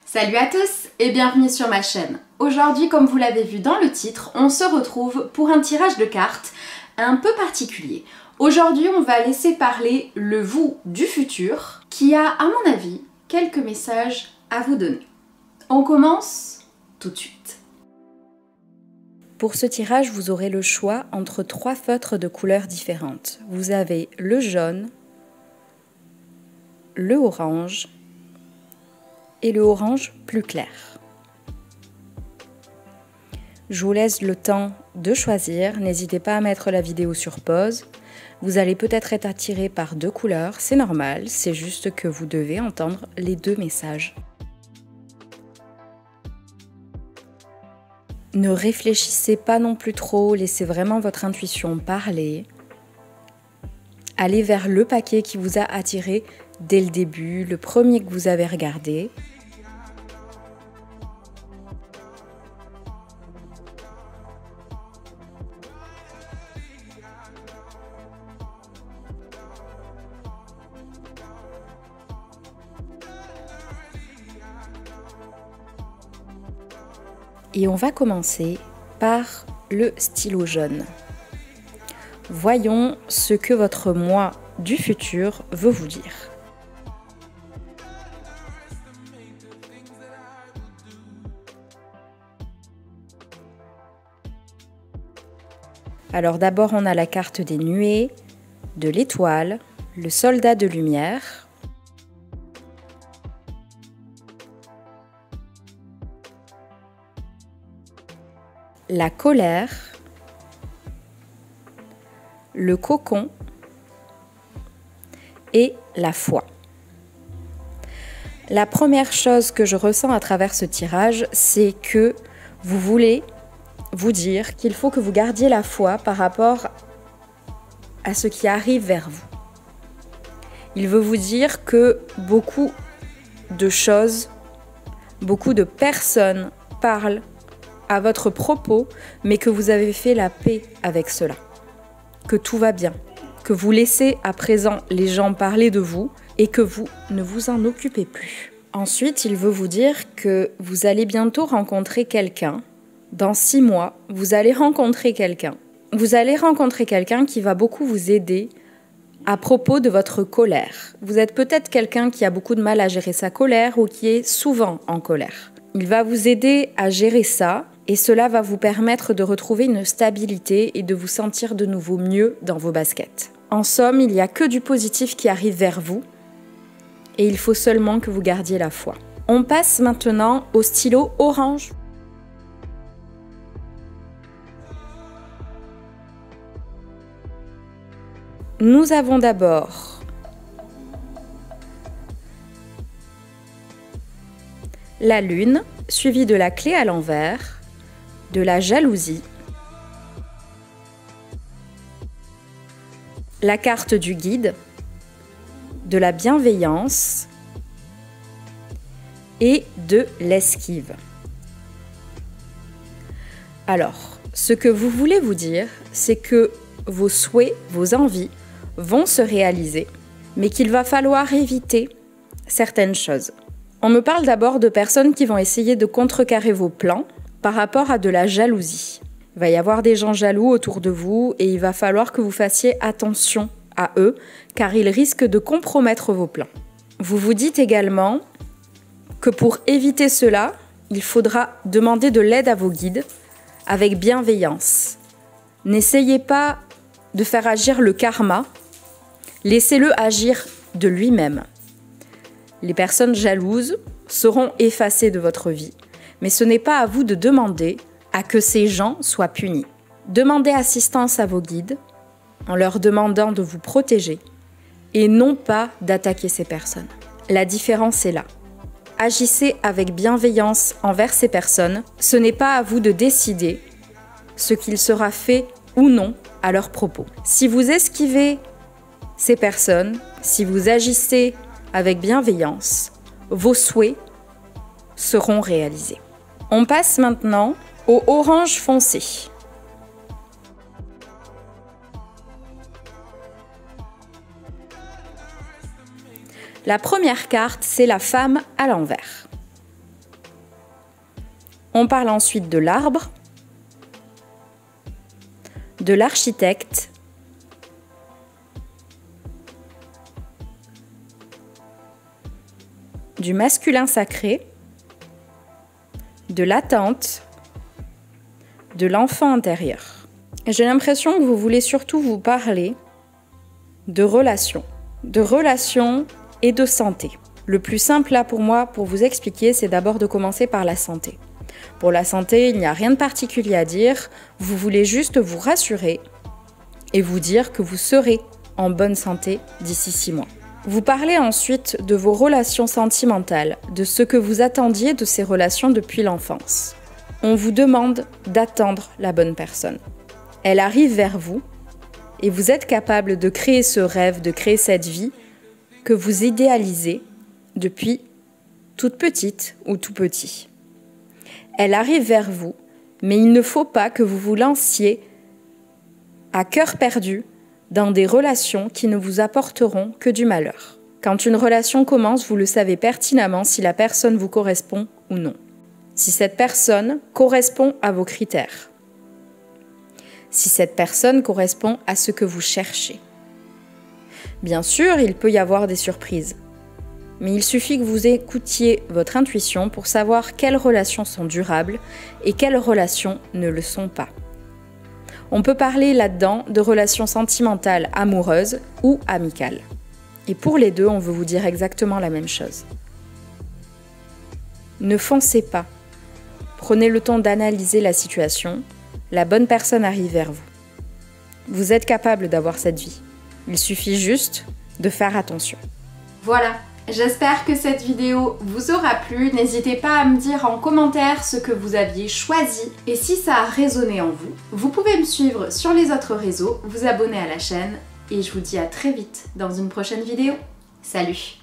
Salut à tous et bienvenue sur ma chaîne. Aujourd'hui, comme vous l'avez vu dans le titre, on se retrouve pour un tirage de cartes un peu particulier. Aujourd'hui, on va laisser parler le vous du futur qui a, à mon avis, quelques messages à vous donner. On commence tout de suite. Pour ce tirage, vous aurez le choix entre 3 feutres de couleurs différentes. Vous avez le jaune, le orange et le orange plus clair. Je vous laisse le temps de choisir. N'hésitez pas à mettre la vidéo sur pause. Vous allez peut-être être attiré par 2 couleurs, c'est normal, c'est juste que vous devez entendre les 2 messages. Ne réfléchissez pas non plus trop, laissez vraiment votre intuition parler. Allez vers le paquet qui vous a attiré dès le début, le premier que vous avez regardé. Et on va commencer par le stylo jaune. Voyons ce que votre moi du futur veut vous dire. Alors d'abord, on a la carte des nuées, de l'étoile, le soldat de lumière, la colère, le cocon et la foi. La première chose que je ressens à travers ce tirage, c'est que vous voulez vous dire qu'il faut que vous gardiez la foi par rapport à ce qui arrive vers vous. Il veut vous dire que beaucoup de choses, beaucoup de personnes parlent à votre propos, mais que vous avez fait la paix avec cela, que tout va bien, que vous laissez à présent les gens parler de vous et que vous ne vous en occupez plus. Ensuite, il veut vous dire que vous allez bientôt rencontrer quelqu'un. Dans 6 mois, vous allez rencontrer quelqu'un. Vous allez rencontrer quelqu'un qui va beaucoup vous aider à propos de votre colère. Vous êtes peut-être quelqu'un qui a beaucoup de mal à gérer sa colère ou qui est souvent en colère. Il va vous aider à gérer ça et cela va vous permettre de retrouver une stabilité et de vous sentir de nouveau mieux dans vos baskets. En somme, il n'y a que du positif qui arrive vers vous et il faut seulement que vous gardiez la foi. On passe maintenant au stylo orange. Nous avons d'abord la lune, suivie de la clé à l'envers, de la jalousie, la carte du guide, de la bienveillance et de l'esquive. Alors, ce que vous voulez vous dire, c'est que vos souhaits, vos envies vont se réaliser, mais qu'il va falloir éviter certaines choses. On me parle d'abord de personnes qui vont essayer de contrecarrer vos plans par rapport à de la jalousie. Il va y avoir des gens jaloux autour de vous et il va falloir que vous fassiez attention à eux, car ils risquent de compromettre vos plans. Vous vous dites également que pour éviter cela, il faudra demander de l'aide à vos guides avec bienveillance. N'essayez pas de faire agir le karma, laissez-le agir de lui-même. Les personnes jalouses seront effacées de votre vie, mais ce n'est pas à vous de demander à que ces gens soient punis. Demandez assistance à vos guides en leur demandant de vous protéger et non pas d'attaquer ces personnes. La différence est là. Agissez avec bienveillance envers ces personnes. Ce n'est pas à vous de décider ce qu'il sera fait ou non à leurs propos. Si vous esquivez ces personnes, si vous agissez avec bienveillance, vos souhaits seront réalisés. On passe maintenant au orange foncé. La première carte, c'est la femme à l'envers. On parle ensuite de l'arbre, de l'architecte, du masculin sacré, de l'attente, de l'enfant intérieur. J'ai l'impression que vous voulez surtout vous parler de relations et de santé. Le plus simple là pour moi, pour vous expliquer, c'est d'abord de commencer par la santé. Pour la santé, il n'y a rien de particulier à dire, vous voulez juste vous rassurer et vous dire que vous serez en bonne santé d'ici 6 mois. Vous parlez ensuite de vos relations sentimentales, de ce que vous attendiez de ces relations depuis l'enfance. On vous demande d'attendre la bonne personne. Elle arrive vers vous et vous êtes capable de créer ce rêve, de créer cette vie que vous idéalisez depuis toute petite ou tout petit. Elle arrive vers vous, mais il ne faut pas que vous vous lanciez à cœur perdu dans des relations qui ne vous apporteront que du malheur. Quand une relation commence, vous le savez pertinemment si la personne vous correspond ou non. Si cette personne correspond à vos critères. Si cette personne correspond à ce que vous cherchez. Bien sûr, il peut y avoir des surprises. Mais il suffit que vous écoutiez votre intuition pour savoir quelles relations sont durables et quelles relations ne le sont pas. On peut parler là-dedans de relations sentimentales, amoureuses ou amicales. Et pour les deux, on veut vous dire exactement la même chose. Ne foncez pas. Prenez le temps d'analyser la situation. La bonne personne arrive vers vous. Vous êtes capable d'avoir cette vie. Il suffit juste de faire attention. Voilà, j'espère que cette vidéo vous aura plu. N'hésitez pas à me dire en commentaire ce que vous aviez choisi. Et si ça a résonné en vous, vous pouvez me suivre sur les autres réseaux, vous abonner à la chaîne. Et je vous dis à très vite dans une prochaine vidéo. Salut!